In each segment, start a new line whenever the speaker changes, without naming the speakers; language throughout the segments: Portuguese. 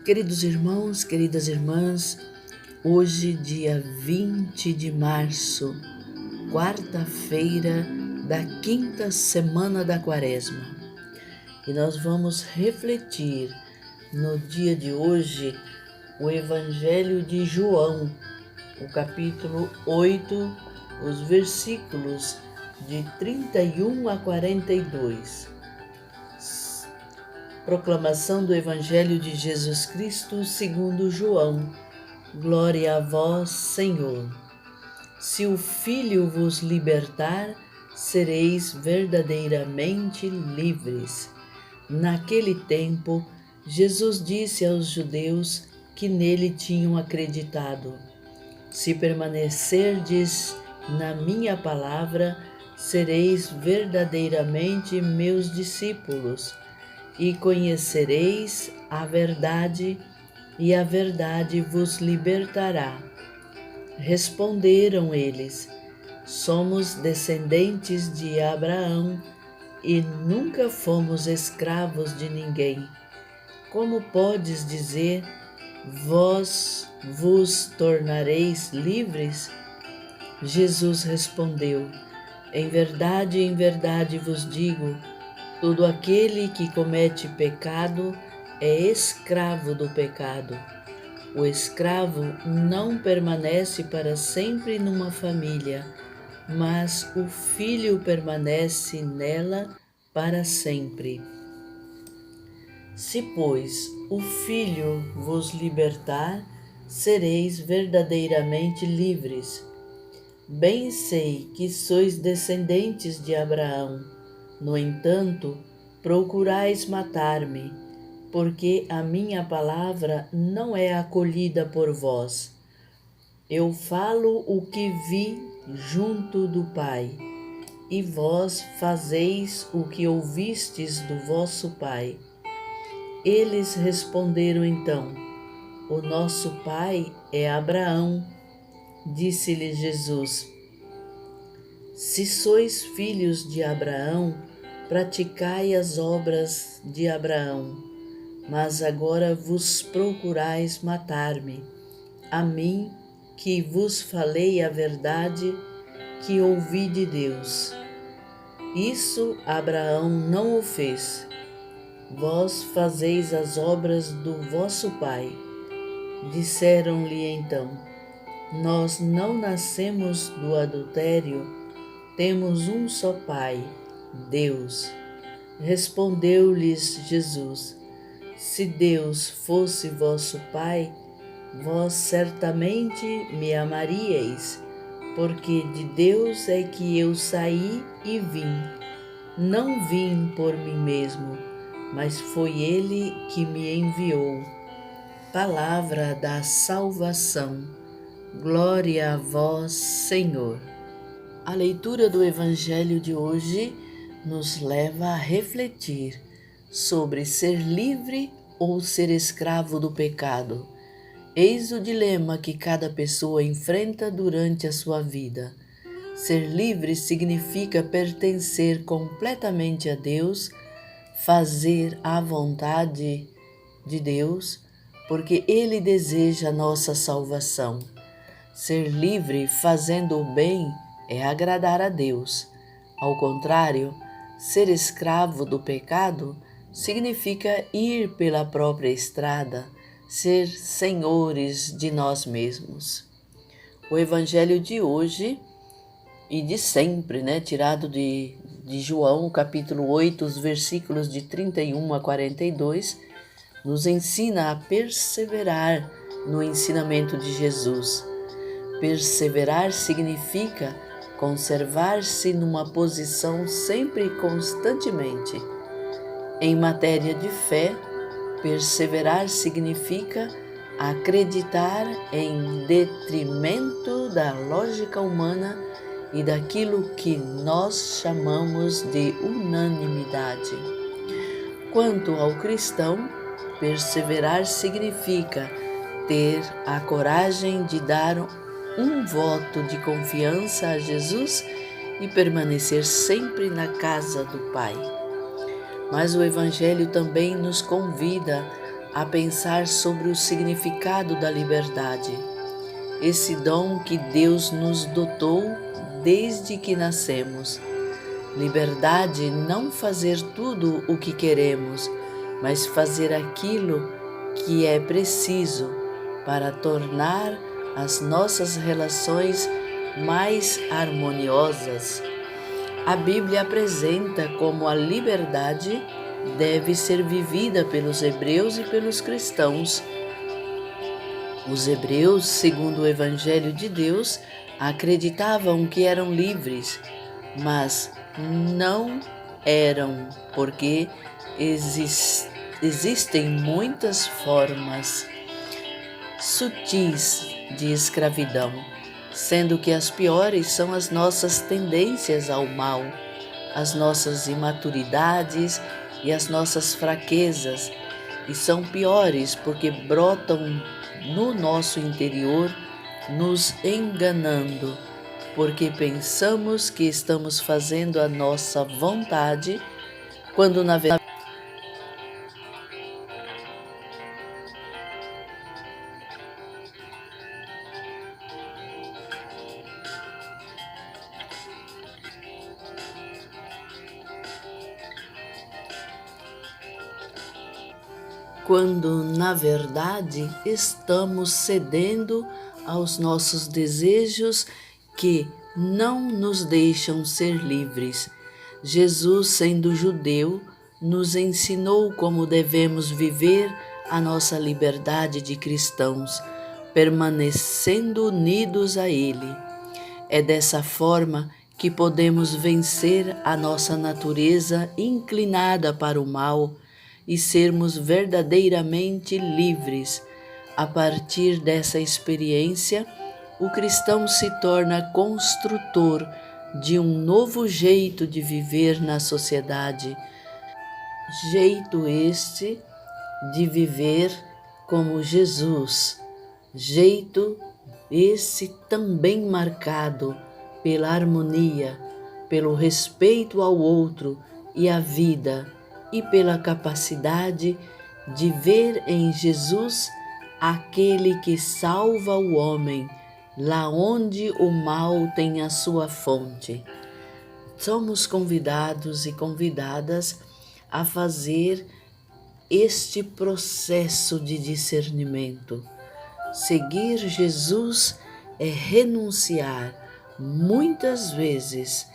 Queridos irmãos, queridas irmãs, hoje, dia 20 de março, quarta-feira da quinta semana da Quaresma, e nós vamos refletir no dia de hoje o Evangelho de João, o capítulo 8, os versículos de 31 a 42. Proclamação do Evangelho de Jesus Cristo segundo João. Glória a vós, Senhor. Se o Filho vos libertar, sereis verdadeiramente livres. Naquele tempo, Jesus disse aos judeus que nele tinham acreditado: se permanecerdes na minha palavra, sereis verdadeiramente meus discípulos, e conhecereis a verdade, e a verdade vos libertará. Responderam eles: somos descendentes de Abraão e nunca fomos escravos de ninguém. Como podes dizer, vós vos tornareis livres? Jesus respondeu: em verdade vos digo, todo aquele que comete pecado é escravo do pecado. O escravo não permanece para sempre numa família, mas o filho permanece nela para sempre. Se, pois, o Filho vos libertar, sereis verdadeiramente livres. Bem sei que sois descendentes de Abraão. No entanto, procurais matar-me, porque a minha palavra não é acolhida por vós. Eu falo o que vi junto do Pai, e vós fazeis o que ouvistes do vosso pai. Eles responderam então: o nosso pai é Abraão. Disse-lhe Jesus: se sois filhos de Abraão, praticai as obras de Abraão. Mas agora vos procurais matar-me, a mim que vos falei a verdade que ouvi de Deus. Isso Abraão não o fez. Vós fazeis as obras do vosso pai. Disseram-lhe então: nós não nascemos do adultério, temos um só pai, Deus. Respondeu-lhes Jesus: se Deus fosse vosso pai, vós certamente me amaríeis, porque de Deus é que eu saí e vim. Não vim por mim mesmo, mas foi Ele que me enviou. Palavra da salvação. Glória a vós, Senhor. A leitura do Evangelho de hoje nos leva a refletir sobre ser livre ou ser escravo do pecado. Eis o dilema que cada pessoa enfrenta durante a sua vida. Ser livre significa pertencer completamente a Deus, fazer a vontade de Deus, porque Ele deseja a nossa salvação. Ser livre fazendo o bem é agradar a Deus. Ao contrário, ser escravo do pecado significa ir pela própria estrada, ser senhores de nós mesmos. O Evangelho de hoje e de sempre, tirado de João, capítulo 8, os versículos de 31 a 42, nos ensina a perseverar no ensinamento de Jesus. Perseverar significa conservar-se numa posição sempre e constantemente. Em matéria de fé, perseverar significa acreditar em detrimento da lógica humana e daquilo que nós chamamos de unanimidade. Quanto ao cristão, perseverar significa ter a coragem de dar um voto de confiança a Jesus e permanecer sempre na casa do Pai. Mas o Evangelho também nos convida a pensar sobre o significado da liberdade, esse dom que Deus nos dotou desde que nascemos. Liberdade não fazer tudo o que queremos, mas fazer aquilo que é preciso para tornar as nossas relações mais harmoniosas. A Bíblia apresenta como a liberdade deve ser vivida pelos hebreus e pelos cristãos. Os hebreus, segundo o Evangelho de Deus, acreditavam que eram livres, mas não eram, porque existem muitas formas sutis de escravidão, sendo que as piores são as nossas tendências ao mal, as nossas imaturidades e as nossas fraquezas, e são piores porque brotam no nosso interior, nos enganando, porque pensamos que estamos fazendo a nossa vontade, quando na verdade estamos cedendo aos nossos desejos que não nos deixam ser livres. Jesus, sendo judeu, nos ensinou como devemos viver a nossa liberdade de cristãos, permanecendo unidos a Ele. É dessa forma que podemos vencer a nossa natureza inclinada para o mal e sermos verdadeiramente livres. A partir dessa experiência, o cristão se torna construtor de um novo jeito de viver na sociedade. Jeito este de viver como Jesus. Jeito esse também marcado pela harmonia, pelo respeito ao outro e à vida, e pela capacidade de ver em Jesus aquele que salva o homem, lá onde o mal tem a sua fonte. Somos convidados e convidadas a fazer este processo de discernimento. Seguir Jesus é renunciar muitas vezes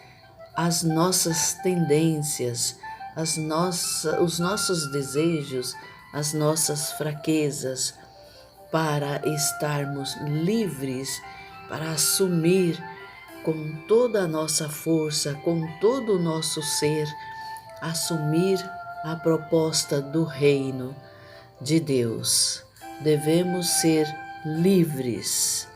às nossas tendências, os nossos desejos, as nossas fraquezas, para estarmos livres, para assumir com toda a nossa força, com todo o nosso ser, assumir a proposta do reino de Deus. Devemos ser livres.